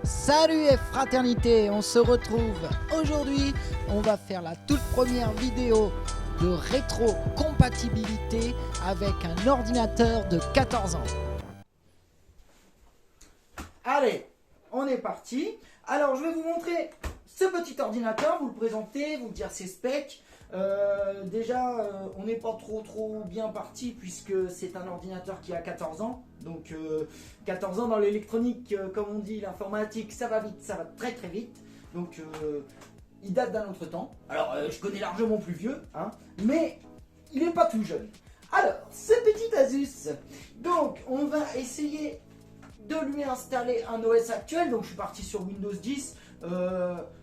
Salut et fraternité, on se retrouve aujourd'hui, on va faire la toute première vidéo de rétro-compatibilité avec un ordinateur de 14 ans. Allez, on est parti. Alors je vais vous montrer ce petit ordinateur, vous le présenter, vous dire ses specs. On n'est pas trop bien parti puisque c'est un ordinateur qui a 14 ans. Donc 14 ans dans l'électronique, comme on dit, l'informatique, ça va vite, ça va très vite. Donc il date d'un autre temps. Alors je connais largement plus vieux, hein, mais il n'est pas tout jeune. Alors, ce petit Asus, donc on va essayer de lui installer un OS actuel. Donc je suis parti sur Windows 10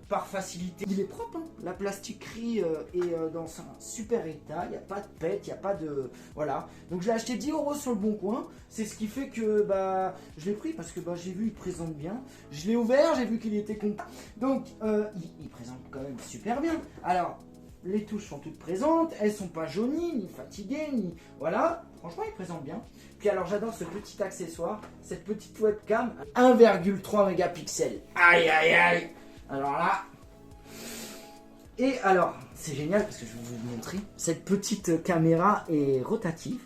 par facilité. Il est propre, hein. La plastiquerie est dans un super état, il n'y a pas de pète, il n'y a pas de... Voilà, donc je l'ai acheté 10 € sur le bon coin. C'est ce qui fait que je l'ai pris parce que j'ai vu il présente bien. Je l'ai ouvert, j'ai vu qu'il était compact. Donc il présente quand même super bien. Alors les touches sont toutes présentes, elles sont pas jaunies, ni fatiguées, ni... Voilà, franchement il présente bien. Puis alors j'adore ce petit accessoire, cette petite webcam, 1,3 mégapixels. Aïe aïe aïe. Alors là... Et alors, c'est génial parce que je vais vous montrer. Cette petite caméra est rotative.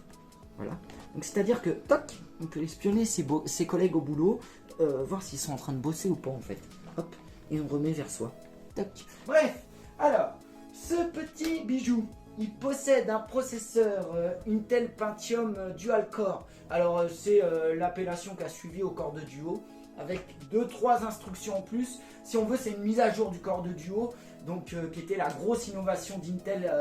Voilà. Donc c'est-à-dire que, toc, on peut espionner ses collègues au boulot, voir s'ils sont en train de bosser ou pas en fait. Hop, et on remet vers soi. Toc. Bref, alors... Ce petit bijou, il possède un processeur Intel Pentium Dual Core. Alors c'est l'appellation qu'a suivi au Core de Duo, avec 2-3 instructions en plus. Si on veut, c'est une mise à jour du Core de Duo, donc qui était la grosse innovation d'Intel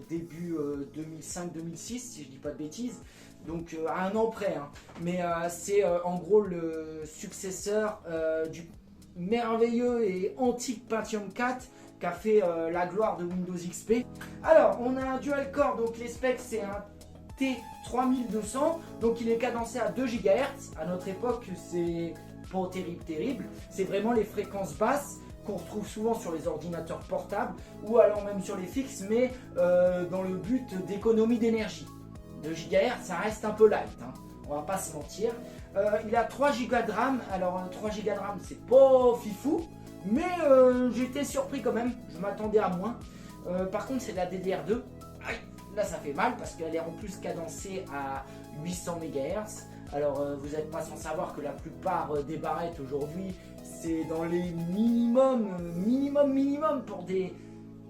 début 2005-2006, si je dis pas de bêtises. Donc à un an près, hein. Mais c'est en gros le successeur du merveilleux et antique Pentium 4 qui a fait la gloire de Windows XP. Alors, on a un dual core, donc les specs, c'est un T3200, donc il est cadencé à 2 GHz. À notre époque, c'est pas terrible. C'est vraiment les fréquences basses qu'on retrouve souvent sur les ordinateurs portables ou alors même sur les fixes, mais dans le but d'économie d'énergie. 2 GHz, ça reste un peu light, hein. On va pas se mentir. Il a 3 Go de RAM. Alors 3 Go de RAM, c'est pas fifou, mais j'étais surpris quand même. Je m'attendais à moins. Par contre, c'est de la DDR2. Aïe, là, ça fait mal parce qu'elle est en plus cadencée à 800 MHz. Alors, vous n'êtes pas sans savoir que la plupart des barrettes aujourd'hui, c'est dans les minimum pour des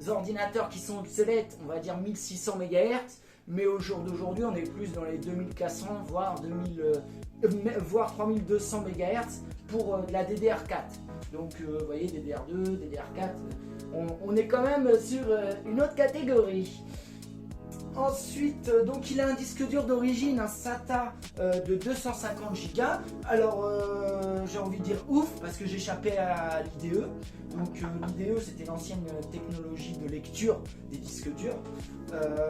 ordinateurs qui sont obsolètes, on va dire 1600 MHz. Mais au jour d'aujourd'hui, on est plus dans les 2400, voire 3200 MHz pour de la DDR4. Donc, vous voyez, DDR2, DDR4, on est quand même sur une autre catégorie. Ensuite, donc il a un disque dur d'origine, un SATA de 250 Go. Alors, j'ai envie de dire ouf, parce que j'échappais à l'IDE. Donc, l'IDE, c'était l'ancienne technologie de lecture des disques durs.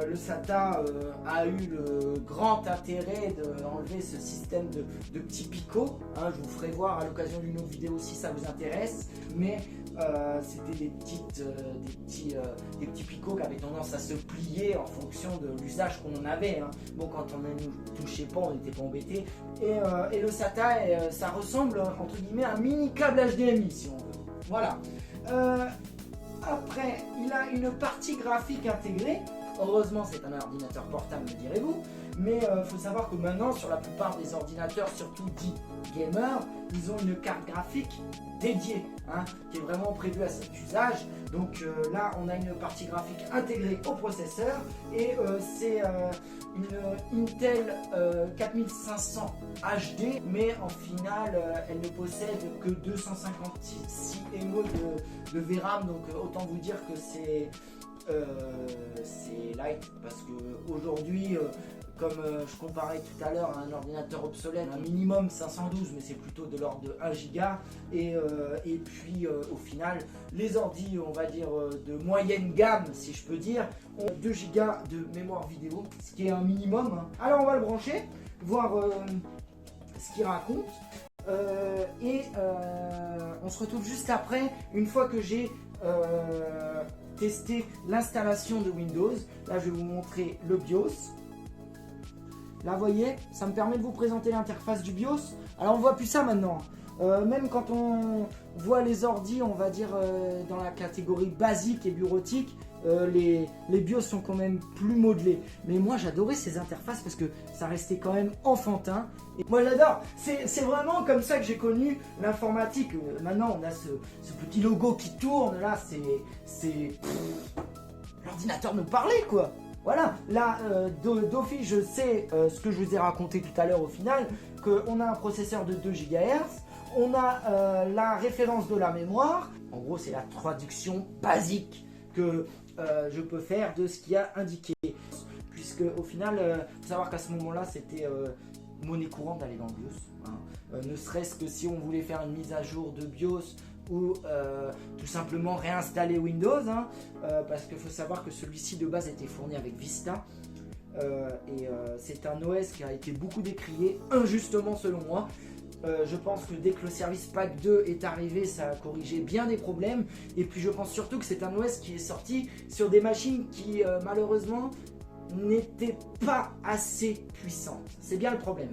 Le SATA a eu le grand intérêt d'enlever ce système de petits picots. Hein, je vous ferai voir à l'occasion d'une autre vidéo si ça vous intéresse. Mais c'était des petits picots qui avaient tendance à se plier en fonction de l'usage qu'on en avait, hein. Bon, quand on ne touchait pas, on n'était pas embêté. Et le SATA, ça ressemble entre guillemets à un mini câble HDMI si on veut. Voilà. Après, il a une partie graphique intégrée. Heureusement, c'est un ordinateur portable, me direz-vous. Mais il faut savoir que maintenant, sur la plupart des ordinateurs, surtout dits gamers, ils ont une carte graphique dédiée, hein, qui est vraiment prévue à cet usage. Donc là, on a une partie graphique intégrée au processeur. Et c'est une Intel 4500 HD, mais en finale, elle ne possède que 256 MO de VRAM. Donc autant vous dire que c'est light, parce que aujourd'hui, comme je comparais tout à l'heure à un ordinateur obsolète, un minimum 512, mais c'est plutôt de l'ordre de 1 Go. Et puis au final, les ordis, on va dire de moyenne gamme, si je peux dire, ont 2 Go de mémoire vidéo, ce qui est un minimum, hein. Alors on va le brancher, voir ce qu'il raconte. On se retrouve juste après, une fois que j'ai testé l'installation de Windows. Là, je vais vous montrer le BIOS. Là, vous voyez, ça me permet de vous présenter l'interface du BIOS. Alors, on voit plus ça maintenant. Même quand on voit les ordis, on va dire dans la catégorie basique et bureautique, les BIOS sont quand même plus modelés. Mais moi j'adorais ces interfaces parce que ça restait quand même enfantin. Et moi j'adore, c'est vraiment comme ça que j'ai connu l'informatique. Maintenant on a ce petit logo qui tourne, là l'ordinateur nous parlait quoi. Voilà, là d'office je sais ce que je vous ai raconté tout à l'heure au final, qu'on a un processeur de 2 GHz, on a la référence de la mémoire, en gros c'est la traduction basique que je peux faire de ce qu'il y a indiqué. Puisque au final, faut savoir qu'à ce moment-là, c'était monnaie courante d'aller dans le BIOS. Hein. Ne serait-ce que si on voulait faire une mise à jour de BIOS ou tout simplement réinstaller Windows. Hein, parce qu'il faut savoir que celui-ci de base était fourni avec Vista. C'est un OS qui a été beaucoup décrié, injustement selon moi. Je pense que dès que le service Pack 2 est arrivé, ça a corrigé bien des problèmes. Et puis je pense surtout que c'est un OS qui est sorti sur des machines qui malheureusement n'étaient pas assez puissantes. C'est bien le problème.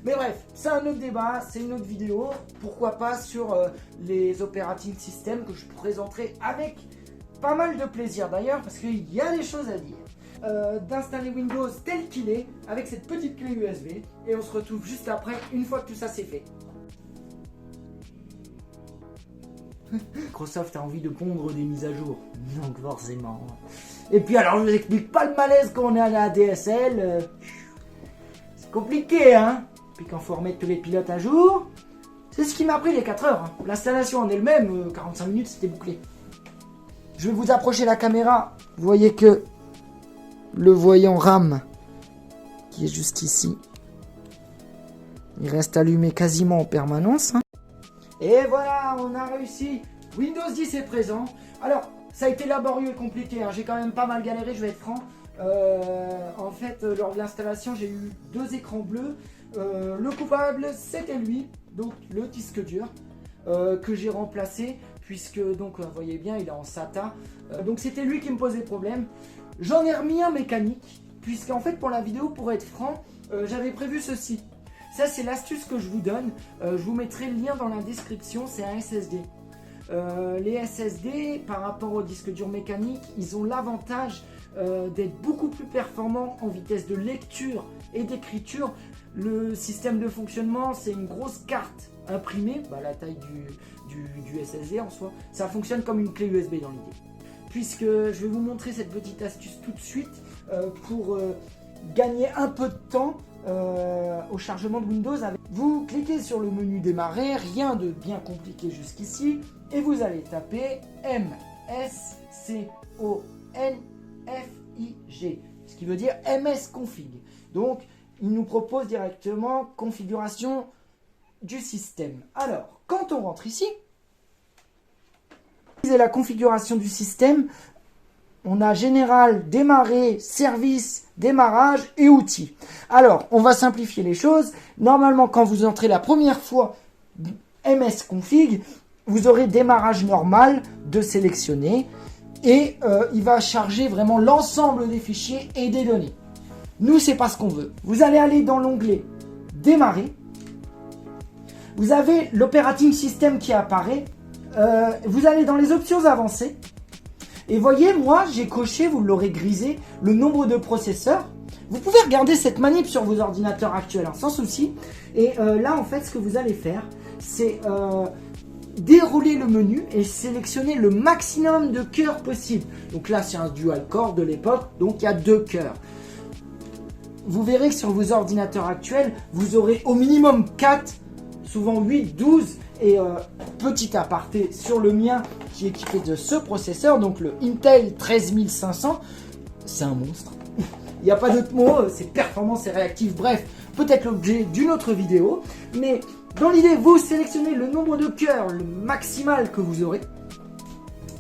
Mais bref, c'est un autre débat, c'est une autre vidéo. Pourquoi pas sur les operating systems que je présenterai avec pas mal de plaisir d'ailleurs, parce qu'il y a des choses à dire. D'installer Windows tel qu'il est avec cette petite clé USB et on se retrouve juste après une fois que tout ça c'est fait. Microsoft a envie de pondre des mises à jour, donc forcément. Et puis alors je vous explique pas le malaise quand on est à la DSL, c'est compliqué hein. Puis quand faut remettre tous les pilotes à jour, c'est ce qui m'a pris les 4 heures. Hein. L'installation en elle-même, 45 minutes c'était bouclé. Je vais vous approcher la caméra, vous voyez que le voyant RAM qui est juste ici, il reste allumé quasiment en permanence. Hein. Et voilà, on a réussi. Windows 10 est présent. Alors, ça a été laborieux et compliqué. Hein. J'ai quand même pas mal galéré, je vais être franc. En fait, lors de l'installation, j'ai eu 2 écrans bleus. Le coupable, c'était lui, donc le disque dur, que j'ai remplacé. Puisque, donc, vous voyez bien, il est en SATA. Donc, c'était lui qui me posait problème. J'en ai remis un mécanique, puisqu'en fait pour la vidéo, pour être franc, j'avais prévu ceci. Ça c'est l'astuce que je vous donne, je vous mettrai le lien dans la description, c'est un SSD. Les SSD par rapport au disque dur mécanique, ils ont l'avantage d'être beaucoup plus performants en vitesse de lecture et d'écriture. Le système de fonctionnement, c'est une grosse carte imprimée, la taille du SSD en soi. Ça fonctionne comme une clé USB dans l'idée. Puisque je vais vous montrer cette petite astuce tout de suite pour gagner un peu de temps au chargement de Windows. Vous cliquez sur le menu démarrer, rien de bien compliqué jusqu'ici, et vous allez taper msconfig, ce qui veut dire msconfig. Donc il nous propose directement configuration du système. Alors quand on rentre ici, la configuration du système, on a général, démarrer, service, démarrage et outils. Alors, on va simplifier les choses. Normalement, quand vous entrez la première fois msconfig, vous aurez démarrage normal de sélectionner et il va charger vraiment l'ensemble des fichiers et des données. Nous, c'est pas ce qu'on veut. Vous allez aller dans l'onglet démarrer. Vous avez l'operating system qui apparaît. Vous allez dans les options avancées et voyez, moi j'ai coché, vous l'aurez grisé, le nombre de processeurs. Vous pouvez regarder cette manip sur vos ordinateurs actuels hein, sans souci. Et là en fait ce que vous allez faire c'est dérouler le menu et sélectionner le maximum de cœurs possible. Donc là c'est un dual core de l'époque, donc il y a 2 cœurs. Vous verrez que sur vos ordinateurs actuels vous aurez au minimum 4, souvent 8, 12. Et petit aparté sur le mien qui est équipé de ce processeur, donc le Intel 13500, c'est un monstre. Il n'y a pas d'autre mot, c'est performant, c'est réactif, bref, peut-être l'objet d'une autre vidéo. Mais dans l'idée, vous sélectionnez le nombre de cœurs, le maximal que vous aurez.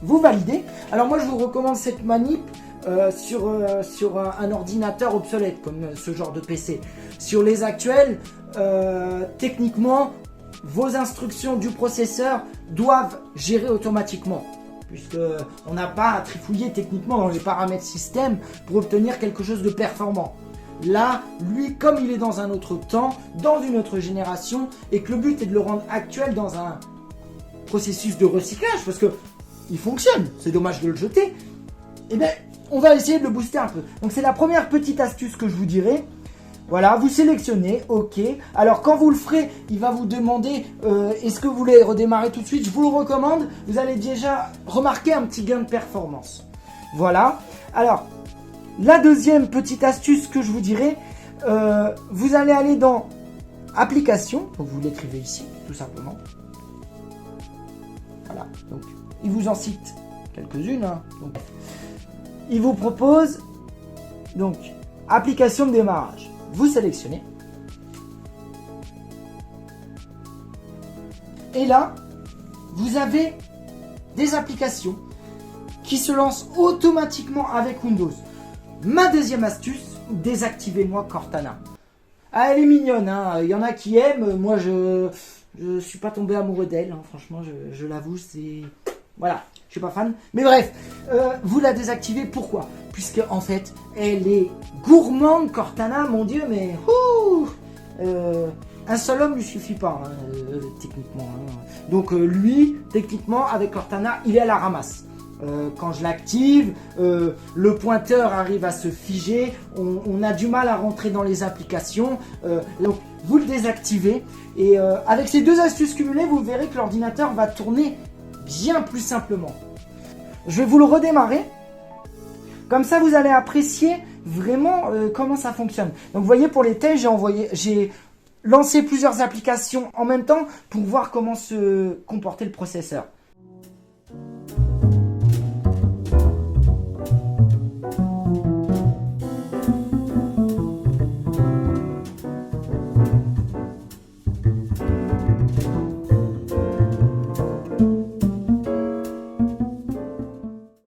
Vous validez. Alors moi je vous recommande cette manip sur un ordinateur obsolète comme ce genre de PC. Sur les actuels, techniquement, vos instructions du processeur doivent gérer automatiquement, puisqu'on n'a pas à trifouiller techniquement dans les paramètres système pour obtenir quelque chose de performant. Là, lui, comme il est dans un autre temps, dans une autre génération, et que le but est de le rendre actuel dans un processus de recyclage, parce que il fonctionne, c'est dommage de le jeter, eh bien, on va essayer de le booster un peu. Donc c'est la première petite astuce que je vous dirai. Voilà, vous sélectionnez, ok. Alors quand vous le ferez, il va vous demander est-ce que vous voulez redémarrer tout de suite. Je vous le recommande, vous allez déjà remarquer un petit gain de performance. Voilà, alors la deuxième petite astuce que je vous dirai, vous allez aller dans application, donc vous l'écrivez ici, tout simplement. Voilà, donc il vous en cite quelques-unes. Hein, donc, il vous propose donc application de démarrage. Vous sélectionnez. Et là, vous avez des applications qui se lancent automatiquement avec Windows. Ma deuxième astuce, désactivez-moi Cortana. Ah, elle est mignonne, hein. Il y en a qui aiment. Moi, je suis pas tombé amoureux d'elle. Hein. Franchement, je l'avoue, c'est... Voilà, je suis pas fan. Mais bref, vous la désactivez. Pourquoi? Puisque en fait, elle est gourmande, Cortana, mon Dieu, mais... un seul homme lui suffit pas, hein, techniquement. Hein. Donc lui, techniquement, avec Cortana, il est à la ramasse. Quand je l'active, le pointeur arrive à se figer, on a du mal à rentrer dans les applications, donc vous le désactivez et avec ces deux astuces cumulées, vous verrez que l'ordinateur va tourner bien plus simplement. Je vais vous le redémarrer, comme ça vous allez apprécier vraiment comment ça fonctionne. Donc vous voyez, pour les tests, j'ai lancé plusieurs applications en même temps pour voir comment se comportait le processeur.